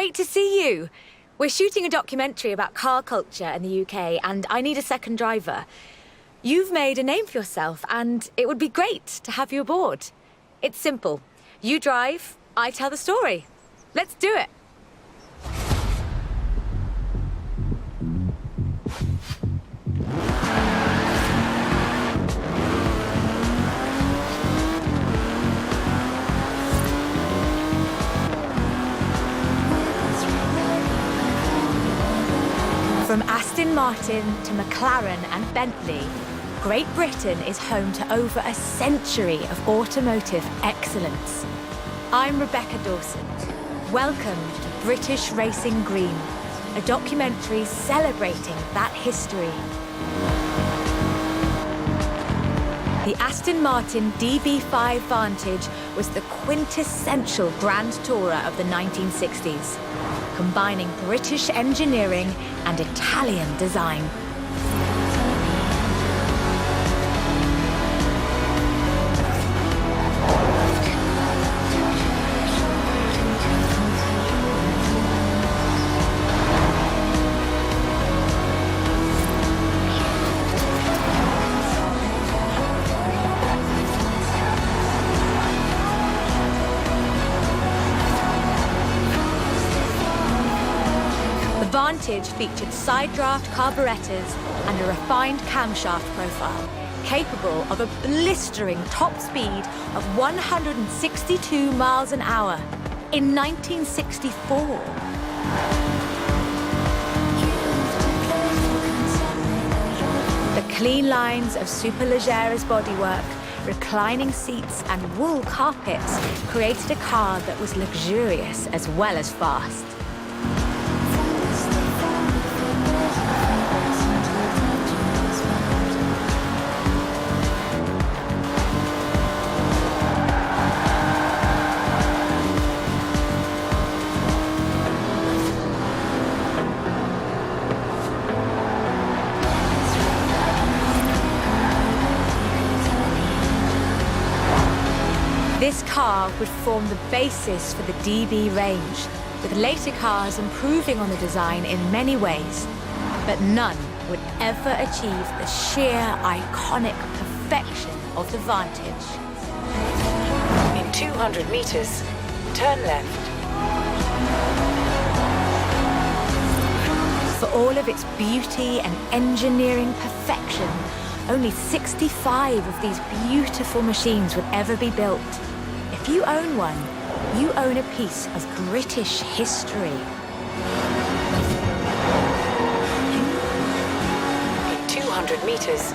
Great to see you. We're shooting a documentary about car culture in the UK, and I need a second driver. You've made a name for yourself, and it would be great to have you aboard. It's simple. You drive, I tell the story. Let's do it. From Aston Martin to McLaren and Bentley, Great Britain is home to over a century of automotive excellence. I'm Rebecca Dawson. Welcome to British Racing Green, a documentary celebrating that history. The Aston Martin DB5 Vantage was the quintessential Grand Tourer of the 1960s, combining British engineering and Italian design. The Vantage featured side-draft carburetors and a refined camshaft profile, capable of a blistering top speed of 162 miles an hour in 1964. The clean lines of Superleggera's bodywork, reclining seats and wool carpets created a car that was luxurious as well as fast. This car would form the basis for the DB range, with later cars improving on the design in many ways. But none would ever achieve the sheer, iconic perfection of the Vantage. In 200 meters, turn left. For all of its beauty and engineering perfection, only 65 of these beautiful machines would ever be built. If you own one, you own a piece of British history. In 200 meters,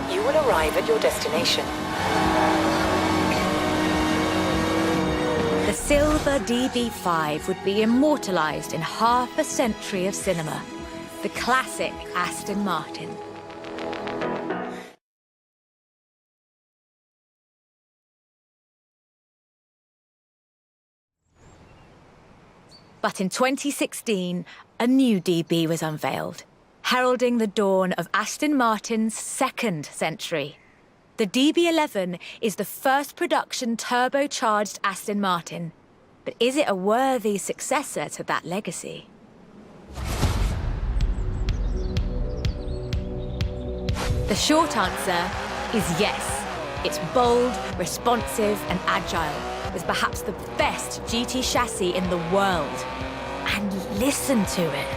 you will arrive at your destination. The silver DB5 would be immortalized in half a century of cinema. The classic Aston Martin. But in 2016, a new DB was unveiled, heralding the dawn of Aston Martin's second century. The DB11 is the first production turbocharged Aston Martin. But is it a worthy successor to that legacy? The short answer is yes. It's bold, responsive, and agile, with perhaps the best GT chassis in the world. And listen to it.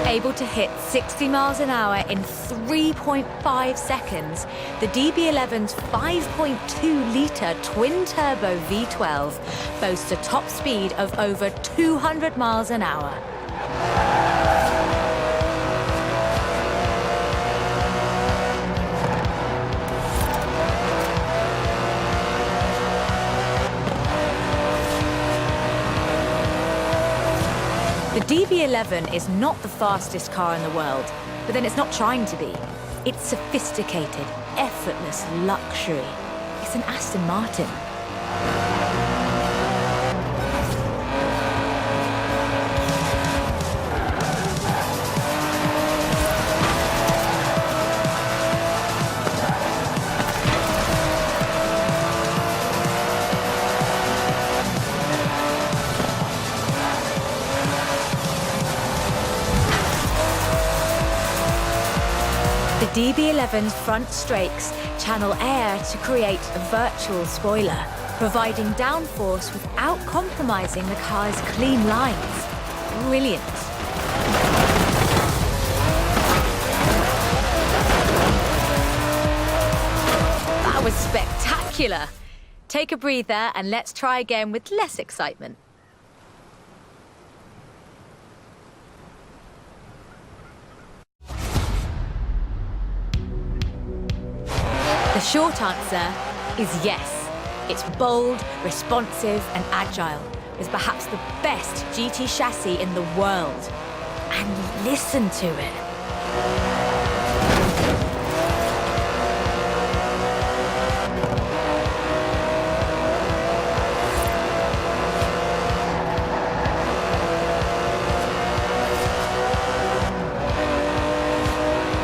Able to hit 60 miles an hour in 3.5 seconds, the DB11's 5.2-litre twin-turbo V12 boasts a top speed of over 200 miles an hour. The DB11 is not the fastest car in the world, but then it's not trying to be. It's sophisticated, effortless luxury. It's an Aston Martin. The DB11's front strakes channel air to create a virtual spoiler, providing downforce without compromising the car's clean lines. Brilliant. That was spectacular. Take a breather and let's try again with less excitement. The short answer is yes. It's bold, responsive and agile, with perhaps the best GT chassis in the world. And listen to it.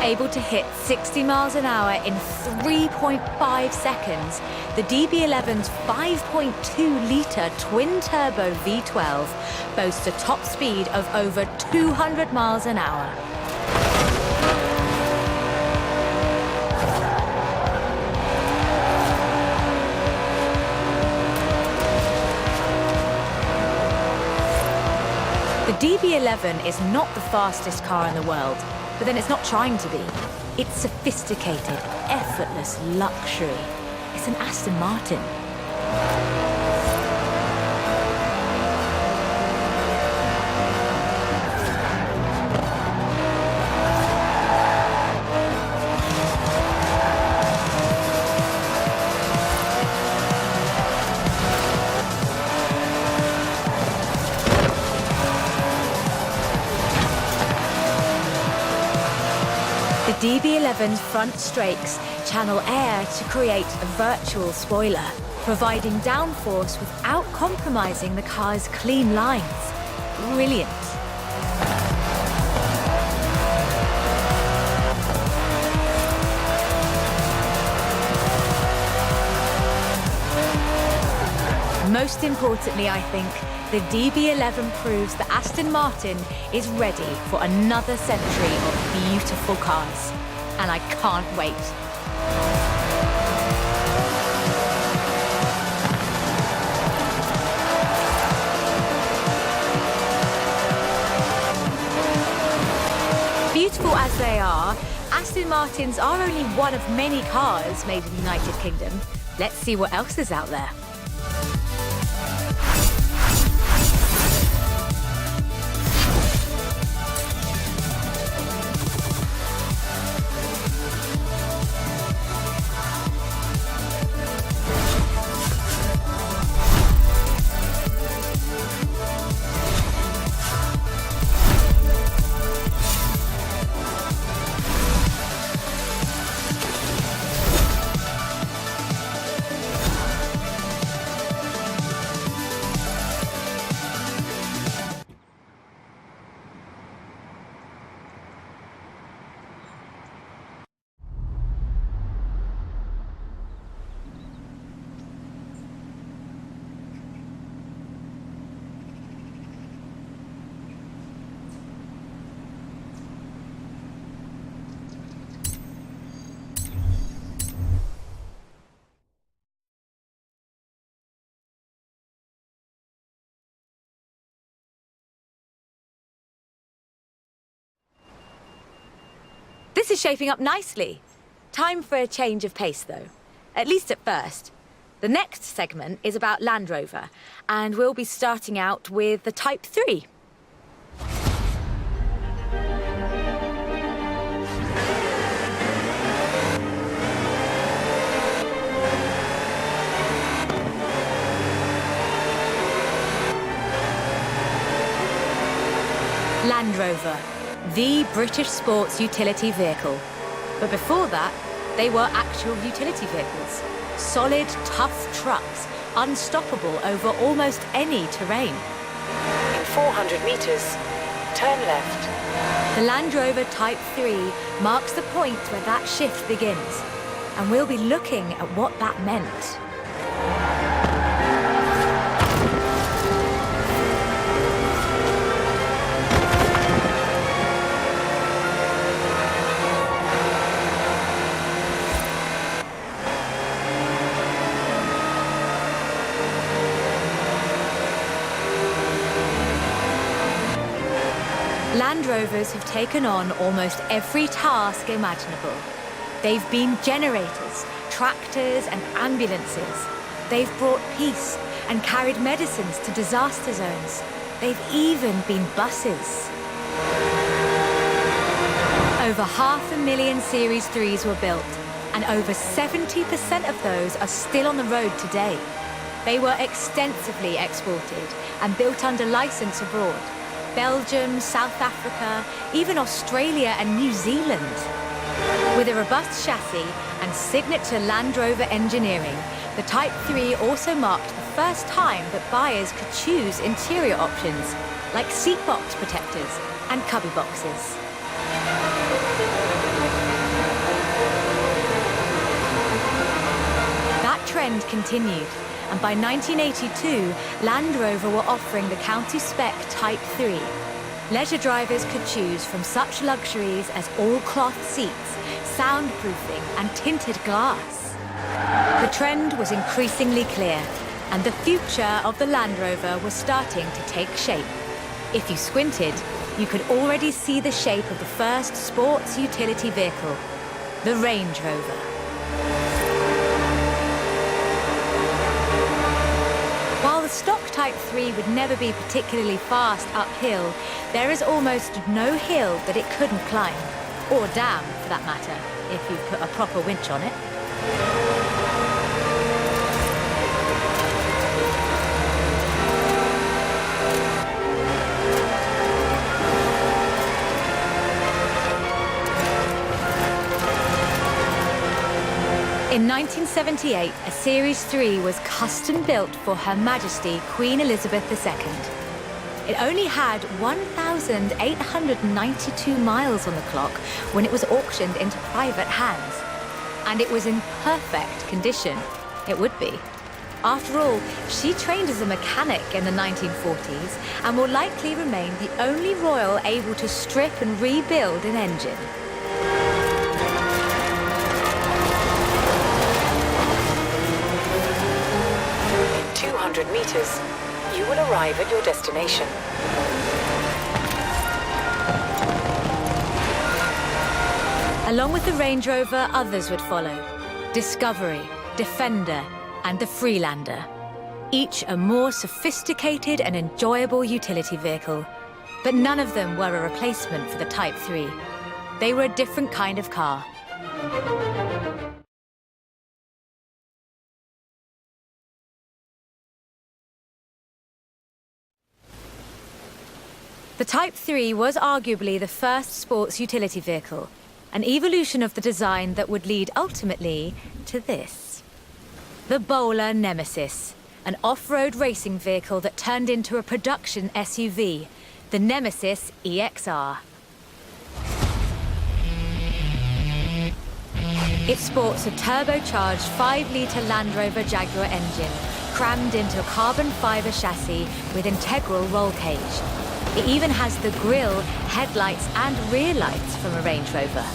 Able to hit 60 miles an hour in 3.5 seconds, the DB11's 5.2-litre twin-turbo V12 boasts a top speed of over 200 miles an hour. The DB11 is not the fastest car in the world, but then it's not trying to be. It's sophisticated, effortless luxury. It's an Aston Martin. The DB11's front strakes channel air to create a virtual spoiler, providing downforce without compromising the car's clean lines. Brilliant. Most importantly, I think, the DB11 proves that Aston Martin is ready for another century of beautiful cars. And I can't wait. Beautiful as they are, Aston Martins are only one of many cars made in the United Kingdom. Let's see what else is out there. This is shaping up nicely. Time for a change of pace, though. At least at first. The next segment is about Land Rover, and we'll be starting out with the Type 3. Land Rover, the British sports utility vehicle. But before that, they were actual utility vehicles. Solid, tough trucks, unstoppable over almost any terrain. In 400 meters, turn left. The Land Rover Type 3 marks the point where that shift begins. And we'll be looking at what that meant. Land Rovers have taken on almost every task imaginable. They've been generators, tractors and ambulances. They've brought peace and carried medicines to disaster zones. They've even been buses. Over 500,000 Series 3s were built, and over 70% of those are still on the road today. They were extensively exported and built under license abroad. Belgium, South Africa, even Australia and New Zealand. With a robust chassis and signature Land Rover engineering, the Type 3 also marked the first time that buyers could choose interior options, like seat box protectors and cubby boxes. That trend continued, and by 1982, Land Rover were offering the county-spec Type 3. Leisure drivers could choose from such luxuries as all-cloth seats, soundproofing and tinted glass. The trend was increasingly clear, and the future of the Land Rover was starting to take shape. If you squinted, you could already see the shape of the first sports utility vehicle, the Range Rover. While the stock Type 3 would never be particularly fast uphill, there is almost no hill that it couldn't climb, or down for that matter, if you put a proper winch on it. In 1978, a Series 3 was custom-built for Her Majesty Queen Elizabeth II. It only had 1,892 miles on the clock when it was auctioned into private hands. And it was in perfect condition. It would be. After all, she trained as a mechanic in the 1940s and will likely remain the only royal able to strip and rebuild an engine. 200 meters, you will arrive at your destination. Along with the Range Rover, others would follow. Discovery, Defender, and the Freelander. Each a more sophisticated and enjoyable utility vehicle. But none of them were a replacement for the Type 3. They were a different kind of car. The Type 3 was arguably the first sports utility vehicle, an evolution of the design that would lead ultimately to this. The Bowler Nemesis, an off-road racing vehicle that turned into a production SUV, the Nemesis EXR. It sports a turbocharged 5-litre Land Rover Jaguar engine, crammed into a carbon fibre chassis with integral roll cage. It even has the grille, headlights and rear lights from a Range Rover.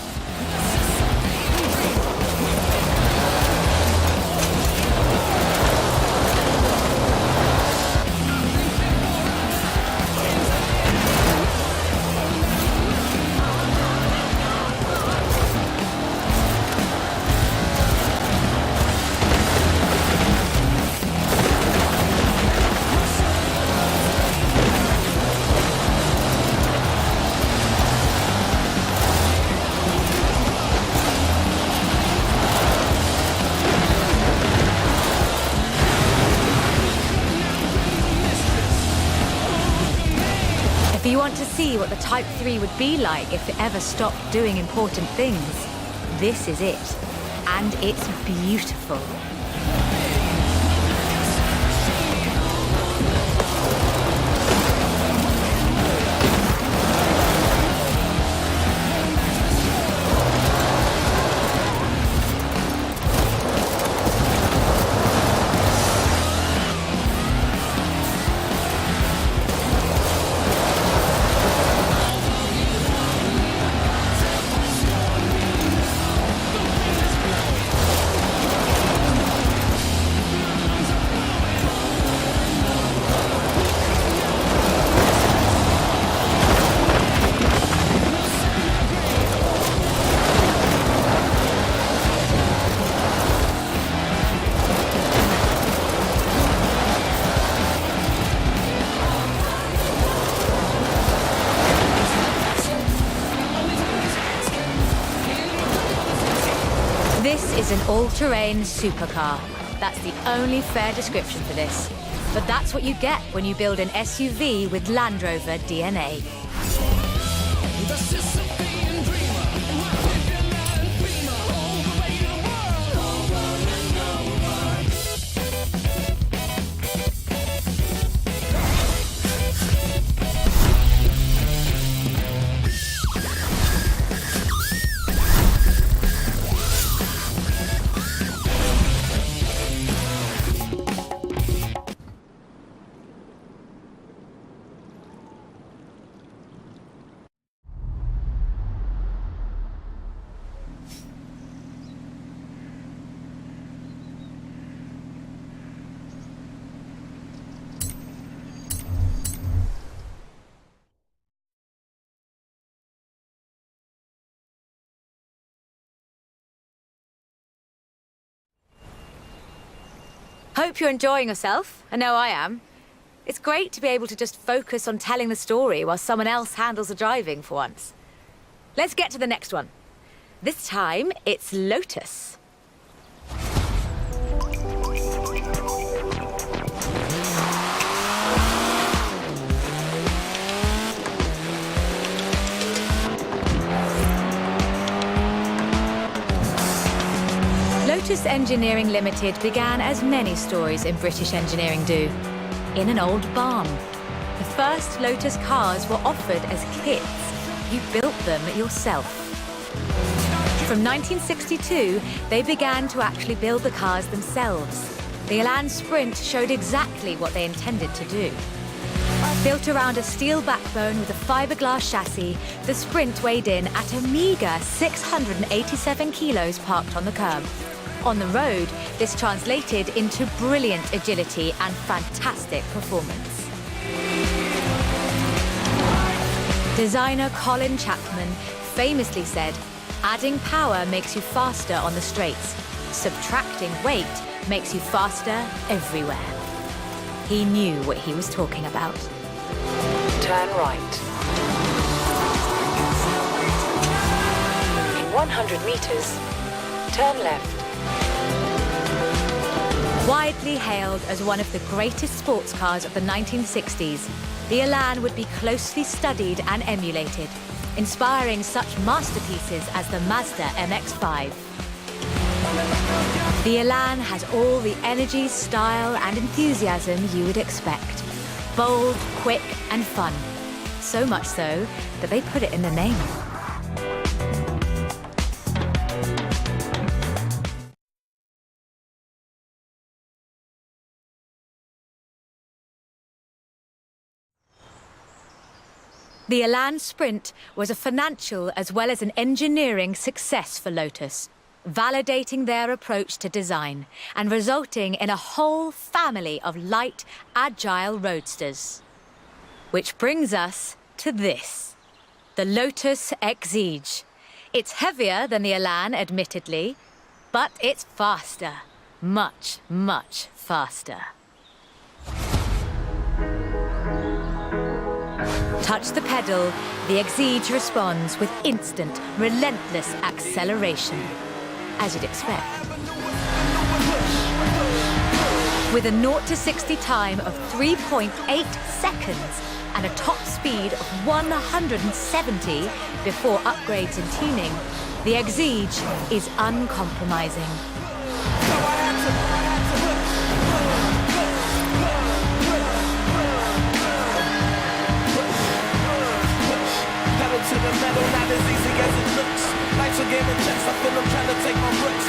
If you want to see what the Type 3 would be like if it ever stopped doing important things, this is it. And it's beautiful. This is an all-terrain supercar. That's the only fair description for this. But that's what you get when you build an SUV with Land Rover DNA. Hope you're enjoying yourself. I know I am. It's great to be able to just focus on telling the story while someone else handles the driving for once. Let's get to the next one. This time, it's Lotus. Lotus Engineering Limited began as many stories in British engineering do, in an old barn. The first Lotus cars were offered as kits. You built them yourself. From 1962, they began to actually build the cars themselves. The Elan Sprint showed exactly what they intended to do. Built around a steel backbone with a fiberglass chassis, the Sprint weighed in at a meager 687 kilos parked on the curb. On the road, this translated into brilliant agility and fantastic performance. Designer Colin Chapman famously said, "Adding power makes you faster on the straights. Subtracting weight makes you faster everywhere." He knew what he was talking about. Turn right. In 100 meters, turn left. Widely hailed as one of the greatest sports cars of the 1960s, the Elan would be closely studied and emulated, inspiring such masterpieces as the Mazda MX-5. The Elan has all the energy, style, and enthusiasm you would expect. Bold, quick, and fun. So much so that they put it in the name. The Elan Sprint was a financial as well as an engineering success for Lotus, validating their approach to design and resulting in a whole family of light, agile roadsters. Which brings us to this, the Lotus Exige. It's heavier than the Elan, admittedly, but it's faster. Much, much faster. Touch the pedal, the Exige responds with instant, relentless acceleration, as you'd expect. With a 0 to 60 time of 3.8 seconds and a top speed of 170 before upgrades and tuning, the Exige is uncompromising.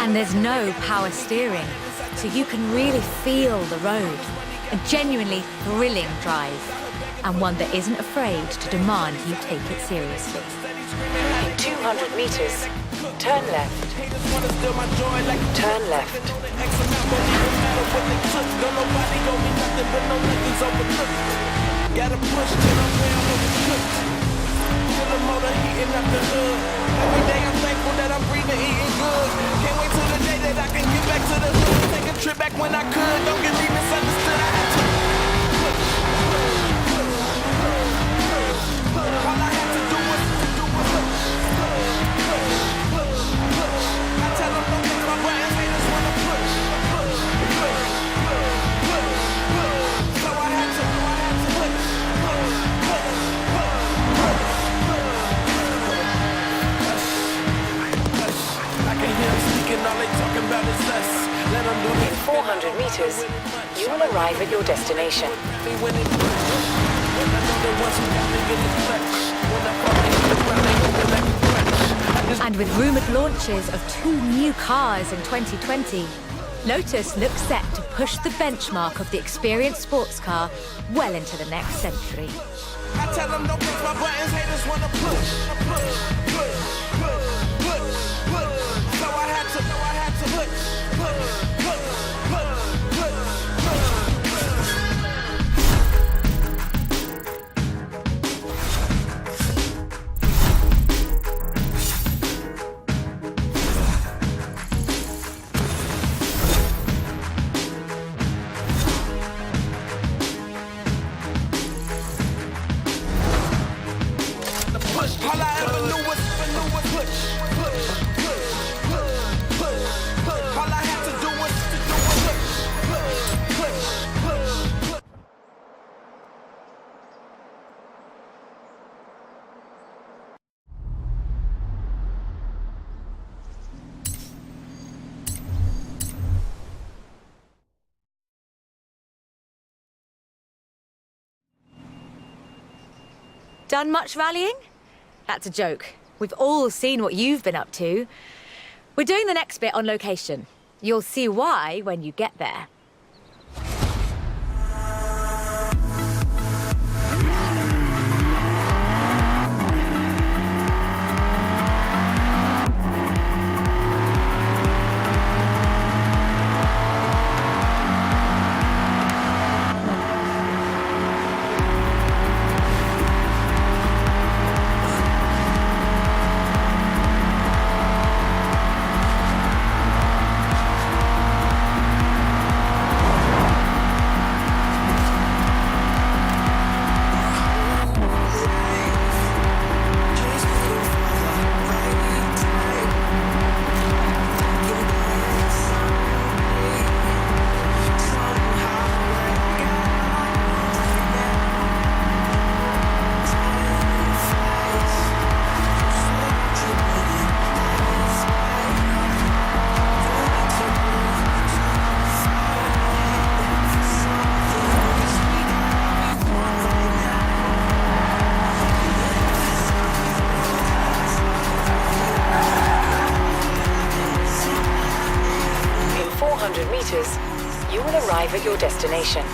And there's no power steering, so you can really feel the road. A genuinely thrilling drive, and one that isn't afraid to demand you take it seriously. In 200 meters, turn left. Turn left. Gotta push till I'm down with the cook. Feel the motor heating up the hood. Every day I'm thankful that I'm breathing, eating good. Can't wait till the day that I can get back to the hood. Take a trip back when I could. Don't get me misunderstood. I had to push. All I had to do was I tell them don't think speaking, all they talking about is us. Let them do In 400 meters, you will arrive at your destination. me when it push. When I know the ones who got me in the clutch. When I fall in the ground, they hold me like a crutch. I just And with rumoured launches of 2 new cars in 2020, Lotus looks set to push the benchmark of the experienced sports car well into the next century. I tell them don't press my buttons, haters wanna push. So I had to push. All I ever knew was push. All I had to do was push. Done much rallying? That's a joke. We've all seen what you've been up to. We're doing the next bit on location. You'll see why when you get there. In 400 meters, you will arrive at your destination.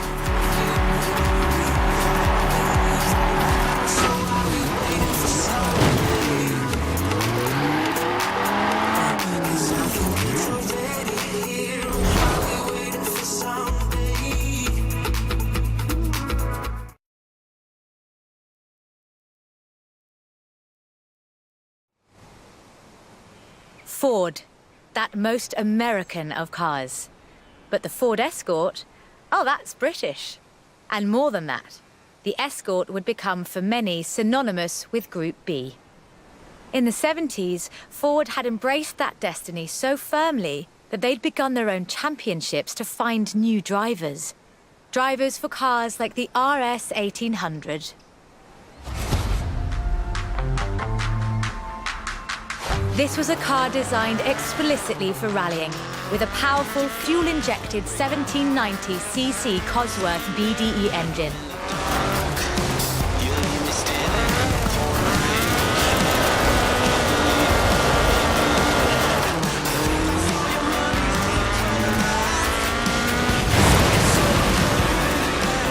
Ford, that most American of cars. But the Ford Escort, oh, that's British. And more than that, the Escort would become for many synonymous with Group B. In the 70s, Ford had embraced that destiny so firmly that they'd begun their own championships to find new drivers. Drivers for cars like the RS 1800. This was a car designed explicitly for rallying, with a powerful fuel-injected 1790cc Cosworth BDE engine.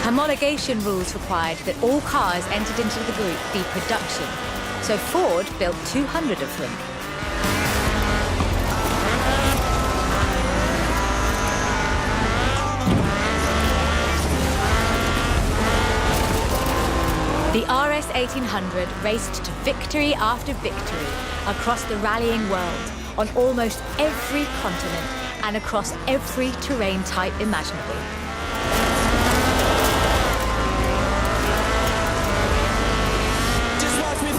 Homologation rules required that all cars entered into the group be production, so Ford built 200 of them. The RS 1800 raced to victory after victory across the rallying world, on almost every continent and across every terrain type imaginable.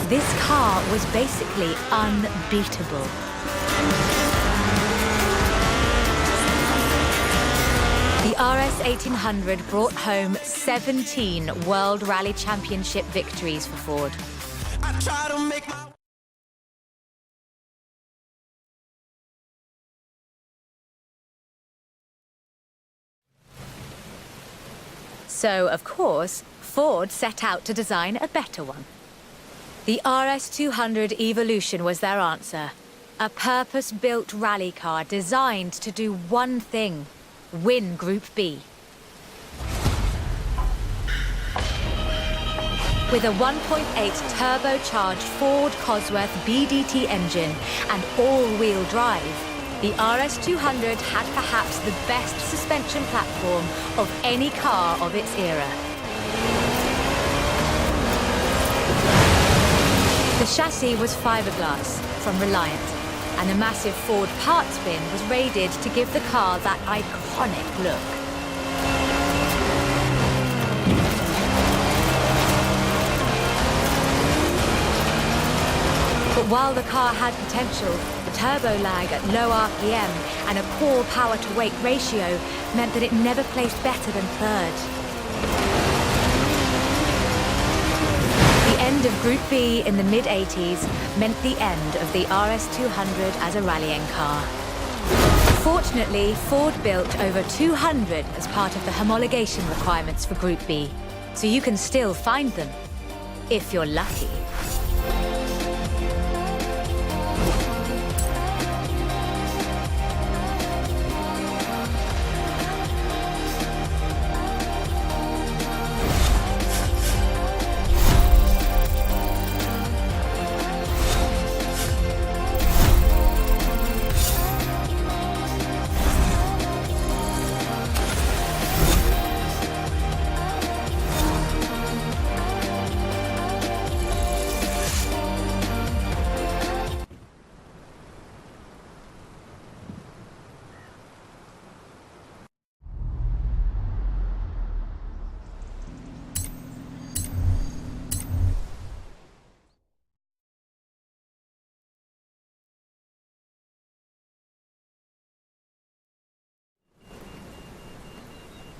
This car was basically unbeatable. The RS 1800 brought home 17 World Rally Championship victories for Ford. I try to make my So, of course, Ford set out to design a better one. The RS200 Evolution was their answer. A purpose-built rally car designed to do one thing: win Group B. With a 1.8 turbocharged Ford Cosworth BDT engine and all-wheel drive, the RS200 had perhaps the best suspension platform of any car of its era. The chassis was fiberglass from Reliant, and a massive Ford parts bin was raided to give the car that iconic look. But while the car had potential, the turbo lag at low RPM and a poor power-to-weight ratio meant that it never placed better than third. The end of Group B in the mid-80s meant the end of the RS200 as a rallying car. Fortunately, Ford built over 200 as part of the homologation requirements for Group B, so you can still find them, if you're lucky.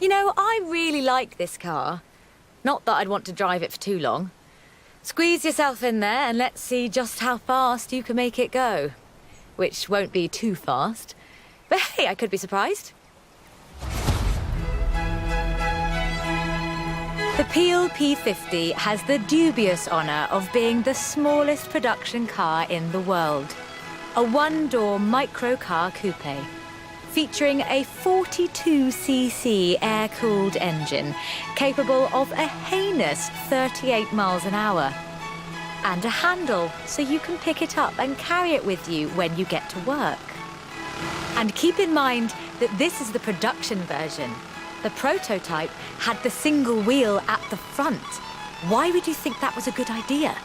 You know, I really like this car. Not that I'd want to drive it for too long. Squeeze yourself in there and let's see just how fast you can make it go. Which won't be too fast. But hey, I could be surprised. The Peel P50 has the dubious honour of being the smallest production car in the world. A one-door microcar coupe, featuring a 42cc air-cooled engine, capable of a heinous 38 miles an hour. And a handle, so you can pick it up and carry it with you when you get to work. And keep in mind that this is the production version. The prototype had the single wheel at the front. Why would you think that was a good idea?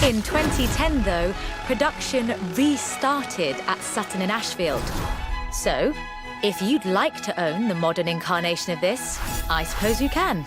In 2010, though, production restarted at Sutton in Ashfield. So, if you'd like to own the modern incarnation of this, I suppose you can.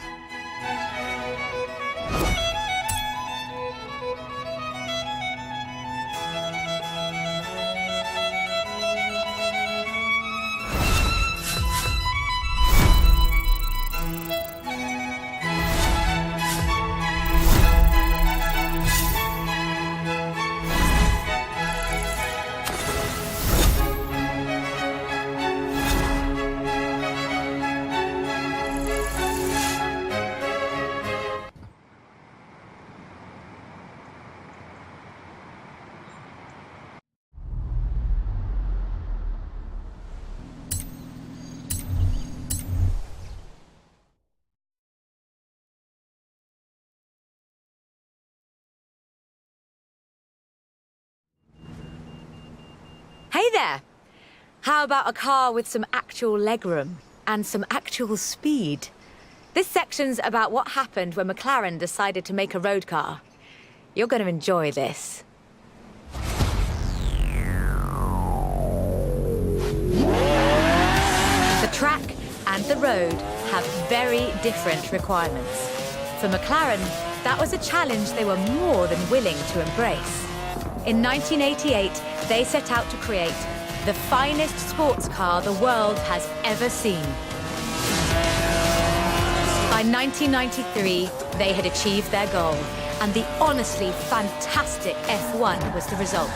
Hey there! How about a car with some actual legroom and some actual speed? This section's about what happened when McLaren decided to make a road car. You're going to enjoy this. The track and the road have very different requirements. For McLaren, that was a challenge they were more than willing to embrace. In 1988, they set out to create the finest sports car the world has ever seen. By 1993, they had achieved their goal, and the honestly fantastic F1 was the result.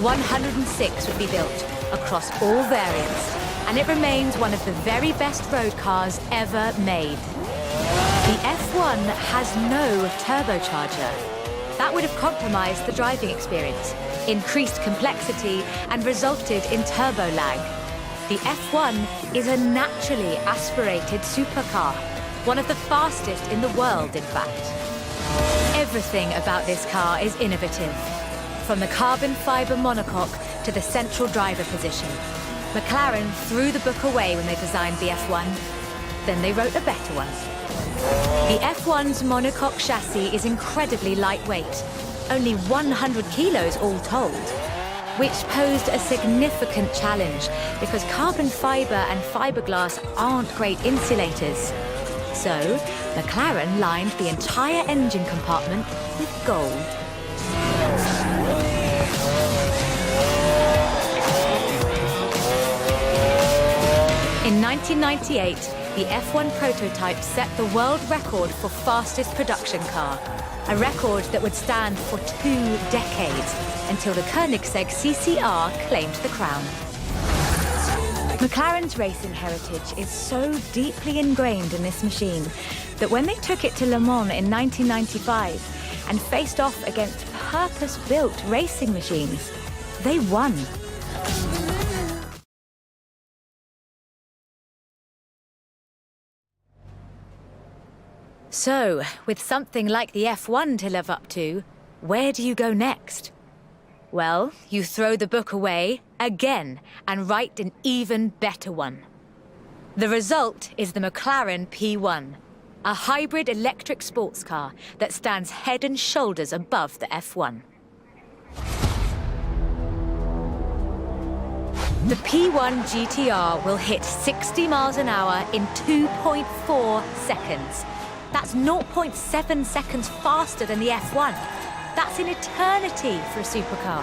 106 would be built across all variants, and it remains one of the very best road cars ever made. The F1 has no turbocharger. That would have compromised the driving experience, increased complexity, and resulted in turbo lag. The F1 is a naturally aspirated supercar, one of the fastest in the world, in fact. Everything about this car is innovative, from the carbon fiber monocoque to the central driver position. McLaren threw the book away when they designed the F1. Then they wrote a better one. The F1's monocoque chassis is incredibly lightweight, only 100 kilos all told, which posed a significant challenge because carbon fiber and fiberglass aren't great insulators. So, McLaren lined the entire engine compartment with gold. In 1998, the F1 prototype set the world record for fastest production car, a record that would stand for 2 decades until the Koenigsegg CCR claimed the crown. McLaren's racing heritage is so deeply ingrained in this machine that when they took it to Le Mans in 1995 and faced off against purpose-built racing machines, they won. So, with something like the F1 to live up to, where do you go next? Well, you throw the book away again and write an even better one. The result is the McLaren P1, a hybrid electric sports car that stands head and shoulders above the F1. The P1 GTR will hit 60 miles an hour in 2.4 seconds. That's 0.7 seconds faster than the F1. That's an eternity for a supercar.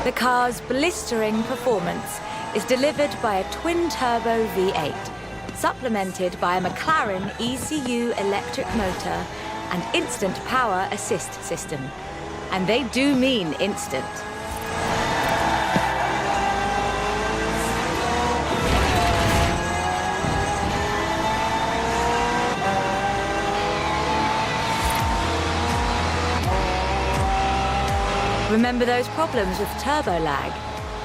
The car's blistering performance is delivered by a twin-turbo V8, supplemented by a McLaren ECU electric motor and instant power assist system. And they do mean instant. Remember those problems with turbo lag?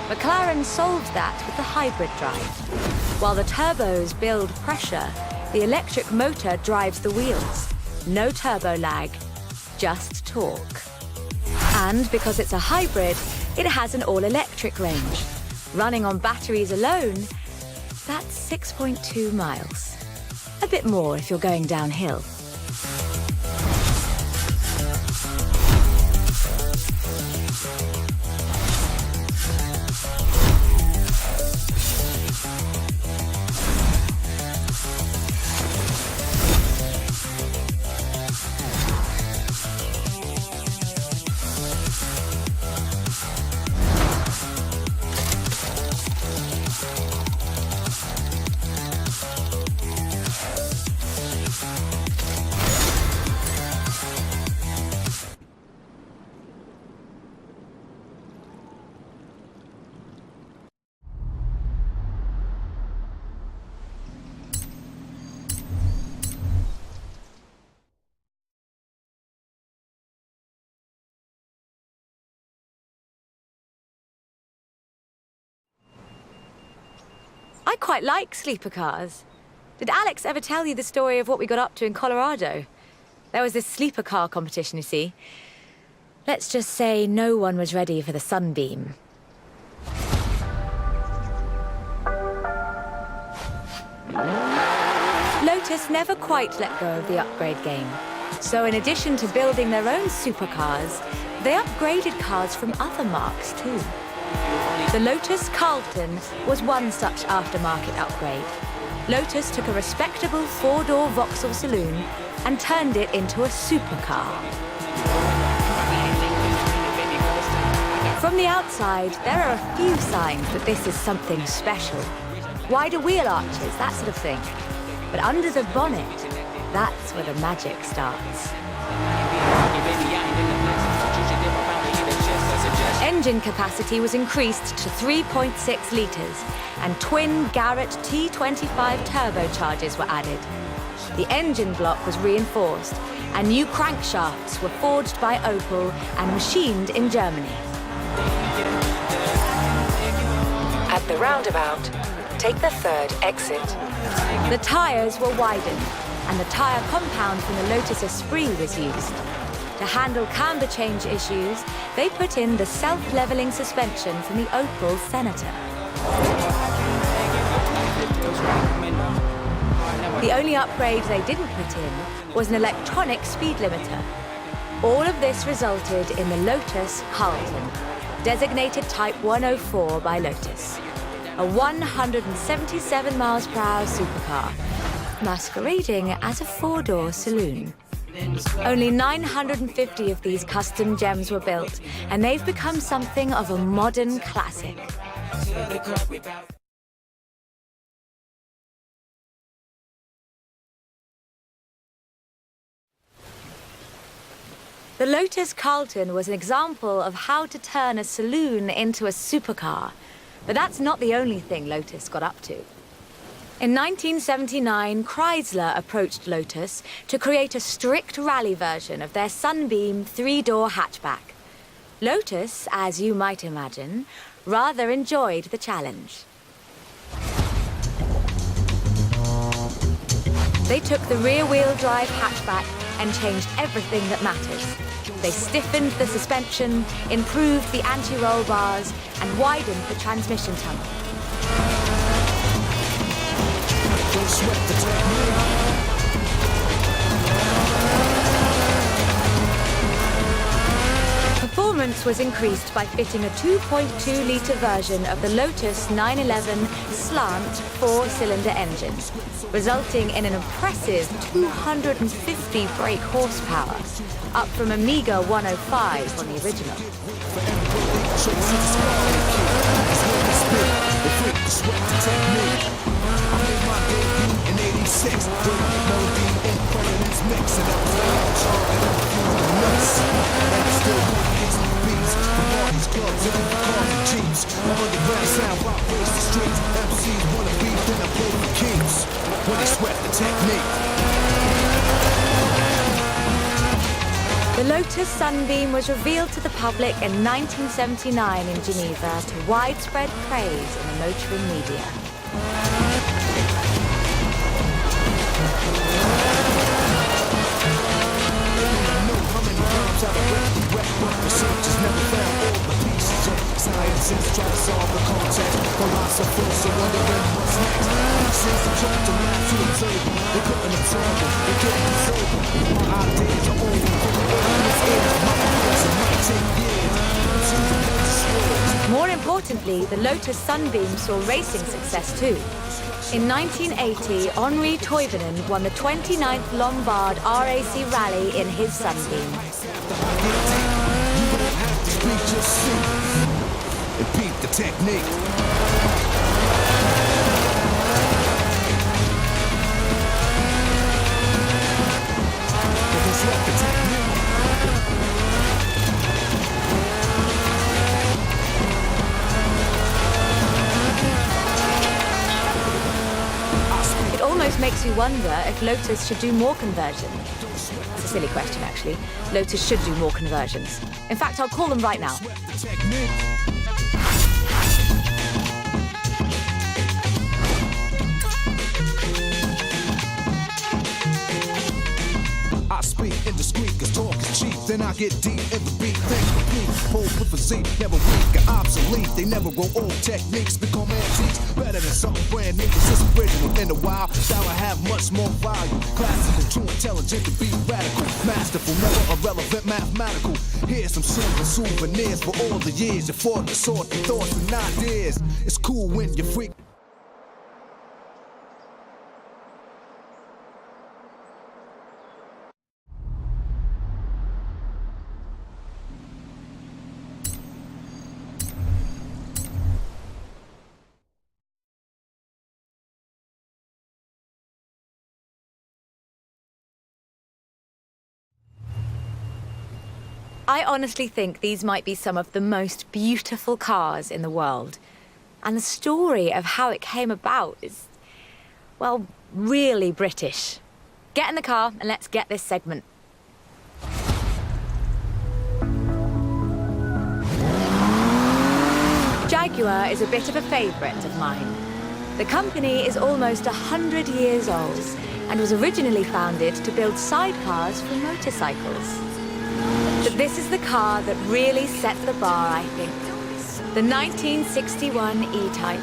McLaren solved that with the hybrid drive. While the turbos build pressure, the electric motor drives the wheels. No turbo lag, just torque. And because it's a hybrid, it has an all-electric range. Running on batteries alone, that's 6.2 miles. A bit more if you're going downhill. I quite like sleeper cars. Did Alex ever tell you the story of what we got up to in Colorado? There was this sleeper car competition, you see. Let's just say no one was ready for the sunbeam. Lotus never quite let go of the upgrade game. So in addition to building their own supercars, they upgraded cars from other marques too. The Lotus Carlton was one such aftermarket upgrade. Lotus took a respectable 4-door Vauxhall saloon and turned it into a supercar. From the outside, there are a few signs that this is something special. Wider wheel arches, that sort of thing. But under the bonnet, that's where the magic starts. Engine capacity was increased to 3.6 litres, and twin Garrett T25 turbochargers were added. The engine block was reinforced, and new crankshafts were forged by Opel and machined in Germany. At the roundabout, take the third exit. The tyres were widened, and the tyre compound from the Lotus Esprit was used. To handle camber change issues, they put in the self-leveling suspension from the Opel Senator. The only upgrade they didn't put in was an electronic speed limiter. All of this resulted in the Lotus Carlton, designated Type 104 by Lotus, a 177 miles per hour supercar, masquerading as a four-door saloon. Only 950 of these custom gems were built, and they've become something of a modern classic. The Lotus Carlton was an example of how to turn a saloon into a supercar. But that's not the only thing Lotus got up to. In 1979, Chrysler approached Lotus to create a strict rally version of their Sunbeam three-door hatchback. Lotus, as you might imagine, rather enjoyed the challenge. They took the rear-wheel drive hatchback and changed everything that matters. They stiffened the suspension, improved the anti-roll bars, and widened the transmission tunnel. Performance was increased by fitting a 2.2-litre version of the Lotus 911 slant four-cylinder engine, resulting in an impressive 250 brake horsepower, up from a meager 105 on the original. The Lotus Sunbeam was revealed to the public in 1979 in Geneva to widespread praise in the motoring media. More importantly, the Lotus Sunbeam saw racing success too. In 1980, Henri Toivonen won the 29th Lombard RAC Rally in his Sunbeam. Repeat the technique. It almost makes you wonder if Lotus should do more conversion. It's a silly question, actually. Lotus should do more conversions. In fact, I'll call them right now. I speak indiscreet, cause talk is cheap. Then I get deep in the beat, think complete. Pulled with physique, never weak or obsolete. They never grow old, techniques become antiques. Better than something brand new, cause it's original. In a while, that will have much more value. Classical, too intelligent to be radical. Masterful, never irrelevant, mathematical. Here's some simple souvenirs for all the years you fought the sort of thoughts and ideas. It's cool when you freak. I honestly think these might be some of the most beautiful cars in the world. And the story of how it came about is, well, really British. Get in the car and let's get this segment. Jaguar is a bit of a favourite of mine. The company is almost 100 years old and was originally founded to build sidecars for motorcycles. But this is the car that really set the bar, I think. The 1961 E-Type.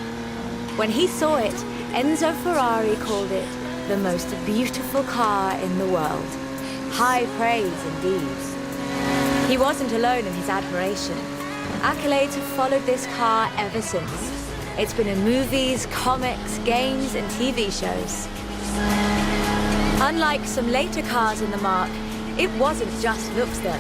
When he saw it, Enzo Ferrari called it the most beautiful car in the world. High praise indeed. He wasn't alone in his admiration. Accolades have followed this car ever since. It's been in movies, comics, games, and TV shows. Unlike some later cars in the marque, it wasn't just looks though.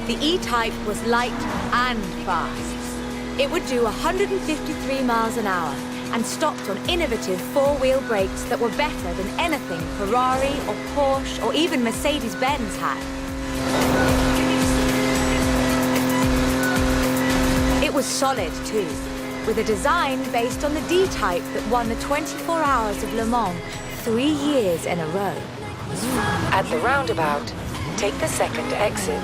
The E-Type was light and fast. It would do 153 miles an hour and stopped on innovative four-wheel brakes that were better than anything Ferrari or Porsche or even Mercedes-Benz had. It was solid too, with a design based on the D-Type that won the 24 Hours of Le Mans 3 years in a row. At the roundabout, take the second exit.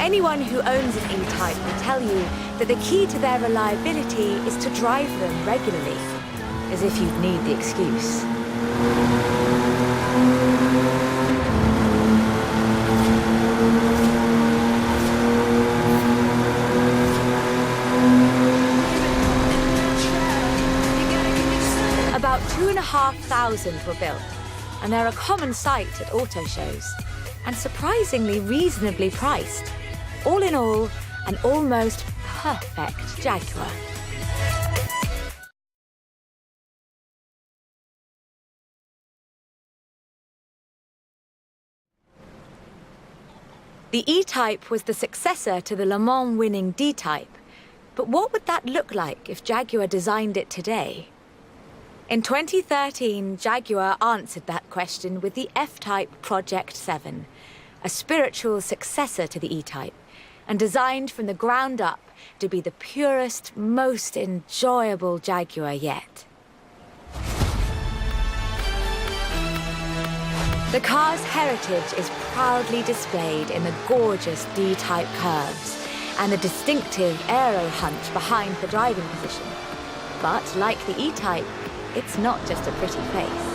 Anyone who owns an E-Type will tell you that the key to their reliability is to drive them regularly, as if you'd need the excuse. About 2,500 were built, and they're a common sight at auto shows, and surprisingly reasonably priced. All in all, an almost perfect Jaguar. The E-Type was the successor to the Le Mans winning D-Type, but what would that look like if Jaguar designed it today? In 2013, Jaguar answered that question with the F-Type Project 7, a spiritual successor to the E-Type, and designed from the ground up to be the purest, most enjoyable Jaguar yet. The car's heritage is proudly displayed in the gorgeous D-Type curves and the distinctive aero hunch behind the driving position. But like the E-Type, it's not just a pretty face.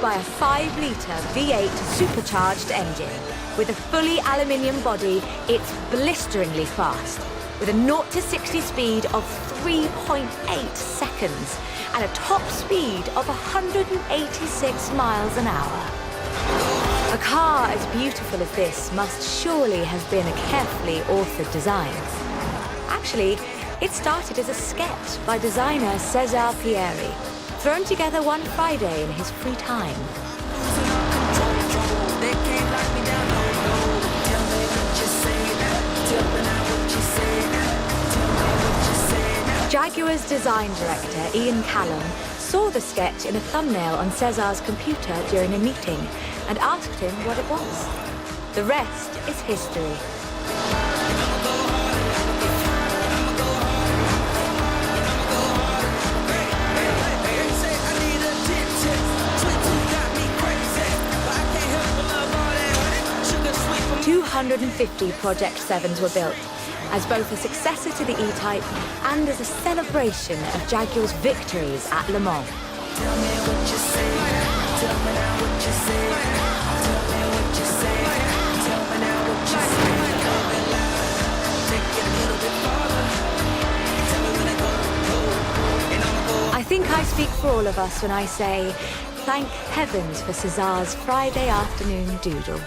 By a 5-litre V8 supercharged engine. With a fully aluminium body, it's blisteringly fast, with a 0 to 60 speed of 3.8 seconds and a top speed of 186 miles an hour. A car as beautiful as this must surely have been a carefully authored design. Actually, it started as a sketch by designer César Pierri, thrown together one Friday in his free time. Jaguar's design director, Ian Callum, saw the sketch in a thumbnail on César's computer during a meeting and asked him what it was. The rest is history. "250 Project 7s were built, as both a successor to the E-Type and as a celebration of Jaguar's victories at Le Mans. I think I speak for all of us when I say, thank heavens for César's Friday afternoon doodle.